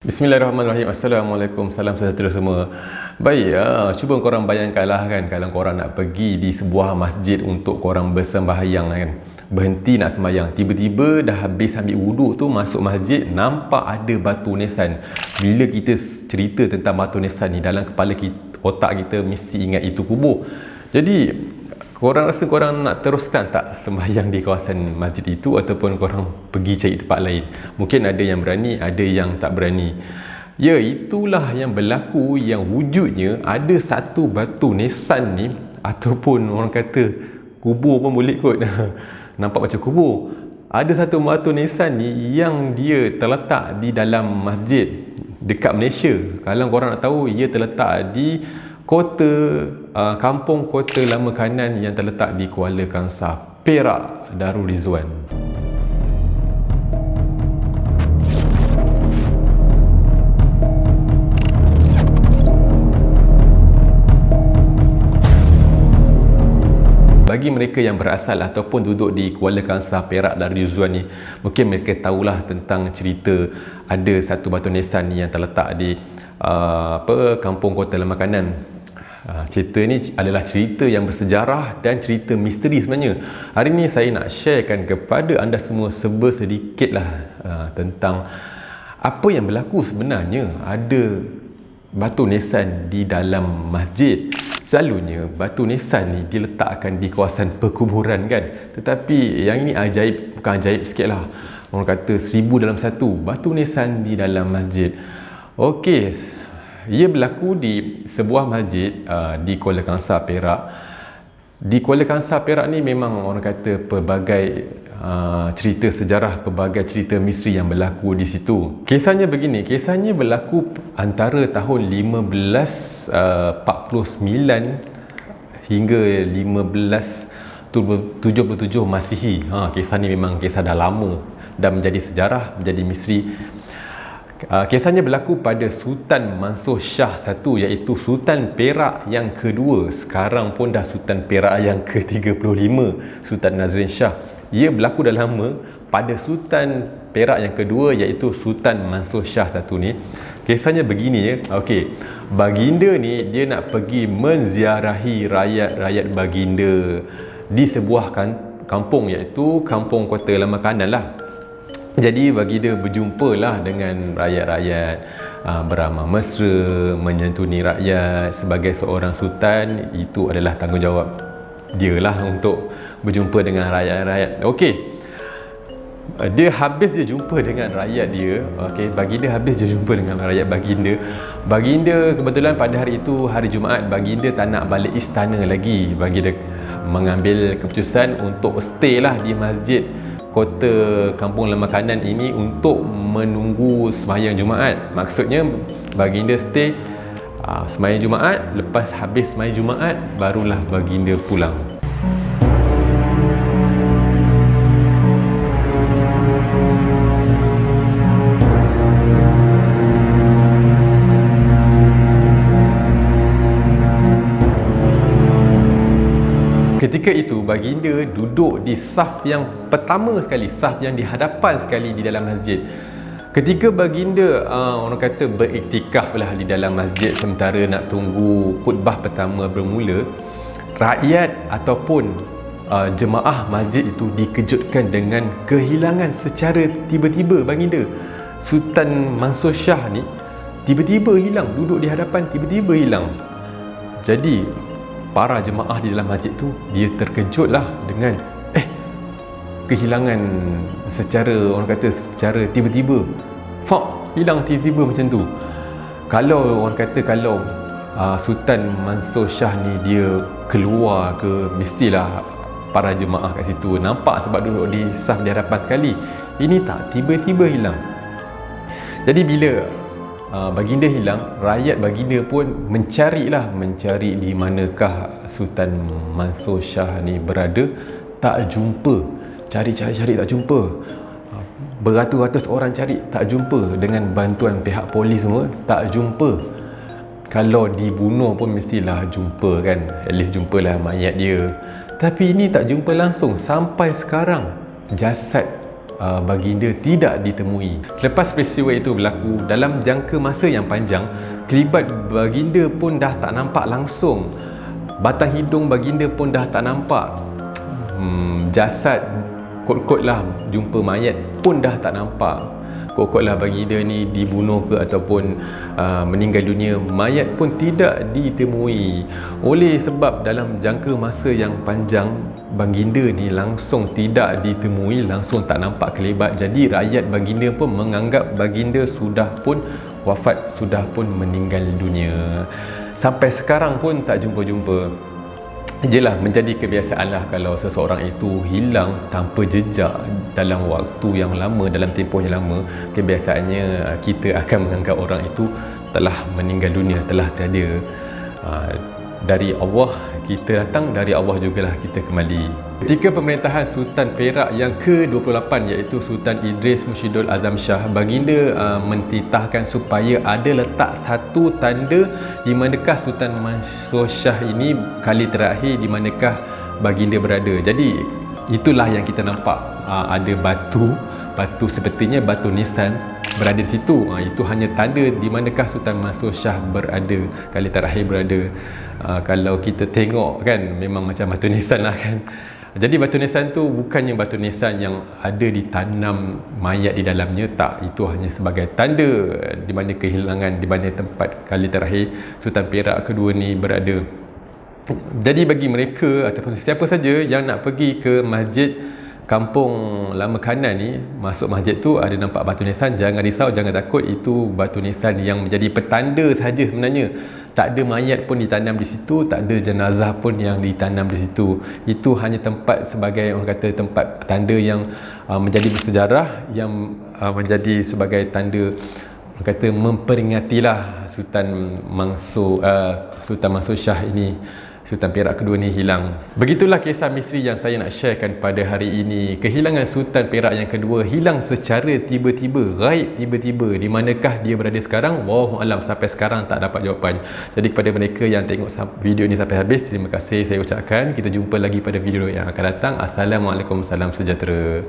Bismillahirrahmanirrahim. Assalamualaikum. Salam sejahtera semua. Baik, cuba korang bayangkanlah kan, kalau korang nak pergi di sebuah masjid untuk korang bersembahyang kan. Berhenti nak sembahyang, tiba-tiba dah habis ambil wuduk tu, masuk masjid, nampak ada batu nisan. Bila kita cerita tentang batu nisan ni, dalam kepala kita, otak kita mesti ingat itu kubur. Jadi korang rasa korang nak teruskan tak sembahyang di kawasan masjid itu, ataupun korang pergi cari tempat lain? Mungkin ada yang berani, ada yang tak berani. Ya, itulah yang berlaku, yang wujudnya ada satu batu nisan ni, ataupun orang kata kubur pun boleh kot. Nampak macam kubur. Ada satu batu nisan ni yang dia terletak di dalam masjid dekat Malaysia. Kalau korang nak tahu, ia terletak di kampung Kota Lama Kanan yang terletak di Kuala Kangsar, Perak, Darul Rizwan. Bagi mereka yang berasal ataupun duduk di Kuala Kangsar, Perak, Darul Rizwan ni, mungkin mereka tahulah tentang cerita ada satu batu nisan yang terletak di kampung Kota Lama Kanan. Cerita ni adalah cerita yang bersejarah dan cerita misteri sebenarnya. Hari ni saya nak sharekan kepada anda semua sedikitlah tentang apa yang berlaku sebenarnya. Ada batu nisan di dalam masjid. Selalunya batu nisan ni diletakkan di kawasan perkuburan kan. Tetapi yang ini ajaib, bukan ajaib sikit lah. Orang kata 1000 dalam 1 batu nisan di dalam masjid. Okey, ia berlaku di sebuah masjid di Kuala Kangsar, Perak. Di Kuala Kangsar, Perak ni memang orang kata pelbagai cerita sejarah, pelbagai cerita misteri yang berlaku di situ. Kisahnya begini, kisahnya berlaku antara tahun 1549 hingga 1577 Masihi. Kisah ni memang kisah dah lama dan menjadi sejarah, menjadi misteri. Kisahnya berlaku pada Sultan Mansur Shah I, iaitu Sultan Perak yang kedua. Sekarang pun dah Sultan Perak yang ke-35, Sultan Nazrin Shah. Ia berlaku dah lama pada Sultan Perak yang kedua, iaitu Sultan Mansur Shah I ni. Kisahnya begini ya. Okey, baginda ni dia nak pergi menziarahi rakyat baginda di sebuah kampung, iaitu kampung Kota Lama Kanan lah. Jadi baginda berjumpalah dengan rakyat-rakyat, beramah mesra, menyantuni rakyat. Sebagai seorang sultan, itu adalah tanggungjawab dia lah untuk berjumpa dengan rakyat-rakyat. Okey, dia jumpa dengan rakyat dia. Okey, baginda habis dia jumpa dengan rakyat baginda. Baginda kebetulan pada hari itu hari Jumaat, baginda tak nak balik istana lagi. Baginda mengambil keputusan untuk stay lah di masjid Kota Kampung Lama Kanan ini untuk menunggu sembahyang Jumaat. Maksudnya baginda stay sembahyang Jumaat, lepas habis sembahyang Jumaat barulah baginda pulang. Ketika itu baginda duduk di saf yang pertama sekali, saf yang di hadapan sekali di dalam masjid. Ketika baginda orang kata beriktikaf lah di dalam masjid sementara nak tunggu khutbah pertama bermula, rakyat ataupun jemaah masjid itu dikejutkan dengan kehilangan secara tiba-tiba baginda. Sultan Mansur Shah ni tiba-tiba hilang, duduk di hadapan tiba-tiba hilang. Jadi para jemaah di dalam masjid tu dia terkejutlah dengan kehilangan secara orang kata secara tiba-tiba. Hilang tiba-tiba macam tu. Kalau orang kata Sultan Mansur Shah ni dia keluar ke, mestilah para jemaah kat situ nampak sebab duduk di saf di hadapan sekali. Ini tak, tiba-tiba hilang. Jadi bila baginda hilang, rakyat baginda pun mencari di manakah Sultan Mansur Shah ni berada. Tak jumpa, cari tak jumpa. Beratus-ratus orang cari tak jumpa, dengan bantuan pihak polis semua tak jumpa. Kalau dibunuh pun mestilah jumpa kan, at least jumpalah mayat dia. Tapi ini tak jumpa langsung sampai sekarang. Jasad baginda tidak ditemui. Selepas peristiwa itu berlaku, dalam jangka masa yang panjang, kelibat baginda pun dah tak nampak langsung. Batang hidung baginda pun dah tak nampak. Jasad kot-kot lah, jumpa mayat pun dah tak nampak. Kot-kot lah baginda ni dibunuh ke ataupun meninggal dunia, mayat pun tidak ditemui. Oleh sebab dalam jangka masa yang panjang, baginda ni langsung tidak ditemui, langsung tak nampak kelibat. Jadi rakyat baginda pun menganggap baginda sudah pun wafat, sudah pun meninggal dunia. Sampai sekarang pun tak jumpa-jumpa. Jelah, menjadi kebiasaan lah kalau seseorang itu hilang tanpa jejak dalam waktu yang lama, dalam tempoh yang lama. Kebiasaannya kita akan menganggap orang itu telah meninggal dunia, telah tiada. Dari Allah kita datang, dari Allah jugalah kita kembali. Ketika pemerintahan Sultan Perak yang ke-28 iaitu Sultan Idris Mursyidul Azam Shah, baginda mentitahkan supaya ada letak satu tanda di manakah Sultan Mansur Shah ini kali terakhir di manakah baginda berada. Jadi itulah yang kita nampak, ada batu sepertinya batu nisan berada di situ. Itu hanya tanda di manakah Sultan Mansur Shah berada, kali terakhir berada. Kalau kita tengok kan, memang macam batu nisan lah kan. Jadi batu nisan tu bukannya batu nisan yang ada ditanam mayat di dalamnya, tak. Itu hanya sebagai tanda di mana kehilangan, di mana tempat kali terakhir Sultan Perak kedua ni berada. Jadi bagi mereka ataupun sesiapa saja yang nak pergi ke masjid Kampung Lama Kanan ni, masuk masjid tu ada nampak batu nisan, jangan risau, jangan takut. Itu batu nisan yang menjadi petanda sahaja sebenarnya. Tak ada mayat pun ditanam di situ, tak ada jenazah pun yang ditanam di situ. Itu hanya tempat sebagai, orang kata, tempat petanda yang menjadi bersejarah, yang menjadi sebagai tanda, orang kata, memperingatilah Sultan Mansur Shah ini, Sultan Perak kedua ni hilang. Begitulah kisah misteri yang saya nak sharekan pada hari ini. Kehilangan Sultan Perak yang kedua, hilang secara tiba-tiba, gaib tiba-tiba. Di manakah dia berada sekarang? Wallahu alam, sampai sekarang tak dapat jawapan. Jadi kepada mereka yang tengok video ini sampai habis, terima kasih saya ucapkan. Kita jumpa lagi pada video yang akan datang. Assalamualaikum, salam sejahtera.